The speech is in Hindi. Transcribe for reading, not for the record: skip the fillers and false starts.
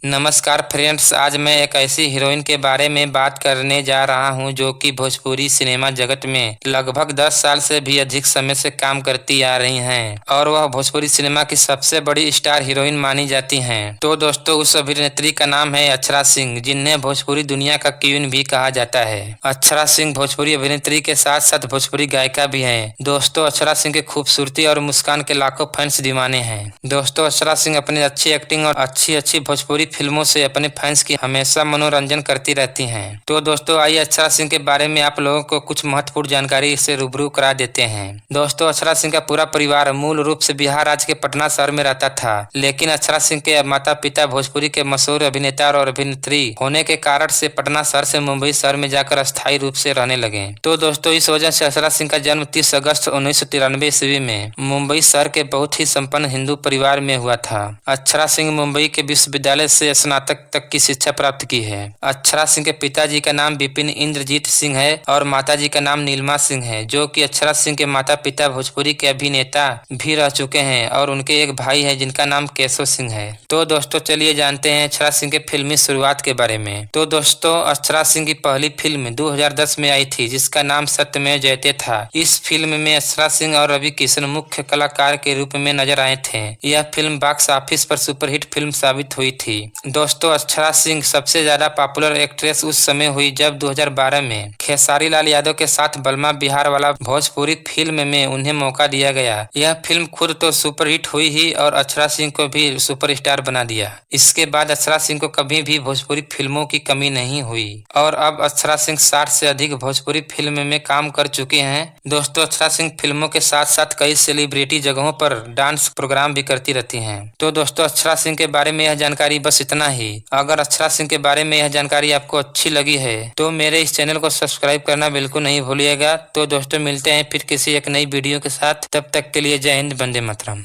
नमस्कार फ्रेंड्स, आज मैं एक ऐसी हीरोइन के बारे में बात करने जा रहा हूं जो कि भोजपुरी सिनेमा जगत में लगभग 10 साल से भी अधिक समय से काम करती आ रही हैं और वह भोजपुरी सिनेमा की सबसे बड़ी स्टार हीरोइन मानी जाती हैं। तो दोस्तों, उस अभिनेत्री का नाम है अक्षरा सिंह, जिन्हें भोजपुरी दुनिया का क्वीन भी कहा जाता है। अक्षरा सिंह भोजपुरी अभिनेत्री के साथ साथ भोजपुरी गायिका भी हैं। दोस्तों, अक्षरा सिंह की खूबसूरती और मुस्कान के लाखों फैंस दीवाने हैं। दोस्तों, अक्षरा सिंह अपनी अच्छी एक्टिंग और अच्छी भोजपुरी फिल्मों से अपने फैंस की हमेशा मनोरंजन करती रहती हैं। तो दोस्तों, आइए अक्षरा सिंह के बारे में आप लोगों को कुछ महत्वपूर्ण जानकारी से रूबरू करा देते हैं। दोस्तों, अक्षरा सिंह का पूरा परिवार मूल रूप से बिहार राज्य के पटना शहर में रहता था, लेकिन अक्षरा सिंह के माता पिता भोजपुरी के मशहूर अभिनेता और अभिनेत्री होने के कारण से पटना शहर से मुंबई शहर में जाकर अस्थायी रूप से रहने लगे। तो दोस्तों, इस वजह से अक्षरा सिंह का जन्म 30 अगस्त 1993 ईस्वी में मुंबई शहर के बहुत ही संपन्न हिंदू परिवार में हुआ था। अक्षरा सिंह मुंबई के विश्वविद्यालय से स्नातक तक की शिक्षा प्राप्त की है। अक्षरा सिंह के पिताजी का नाम विपिन इंद्रजीत सिंह है और माताजी का नाम नीलमा सिंह है, जो कि अक्षरा सिंह के माता पिता भोजपुरी के अभिनेता भी रह चुके हैं और उनके एक भाई है जिनका नाम केशव सिंह है। तो दोस्तों, चलिए जानते हैं अक्षरा सिंह के फिल्मी शुरुआत के बारे में। तो दोस्तों, अक्षरा सिंह की पहली फिल्म 2010 में आई थी, जिसका नाम सत्यमेव जयते था। इस फिल्म में अक्षरा सिंह और रवि किशन मुख्य कलाकार के रूप में नजर आए थे। यह फिल्म बॉक्स ऑफिस पर सुपरहिट फिल्म साबित हुई थी। दोस्तों, अक्षरा सिंह सबसे ज्यादा पॉपुलर एक्ट्रेस उस समय हुई जब 2012 में खेसारी लाल यादव के साथ बलमा बिहार वाला भोजपुरी फिल्म में उन्हें मौका दिया गया। यह फिल्म खुद तो सुपरहिट हुई ही और अक्षरा सिंह को भी सुपरस्टार बना दिया। इसके बाद अक्षरा सिंह को कभी भी भोजपुरी फिल्मों की कमी नहीं हुई और अब अक्षरा सिंह 60 से अधिक भोजपुरी फिल्म में काम कर चुके हैं। दोस्तों, अक्षरा सिंह फिल्मों के साथ साथ कई सेलिब्रिटी जगहों पर डांस प्रोग्राम भी करती रहती हैं। तो दोस्तों, अक्षरा सिंह के बारे में यह जानकारी बस इतना ही। अगर अक्षरा सिंह के बारे में यह जानकारी आपको अच्छी लगी है तो मेरे इस चैनल को सब्सक्राइब करना बिल्कुल नहीं भूलिएगा। तो दोस्तों, मिलते हैं फिर किसी एक नई वीडियो के साथ। तब तक के लिए जय हिंद, वंदे मातरम।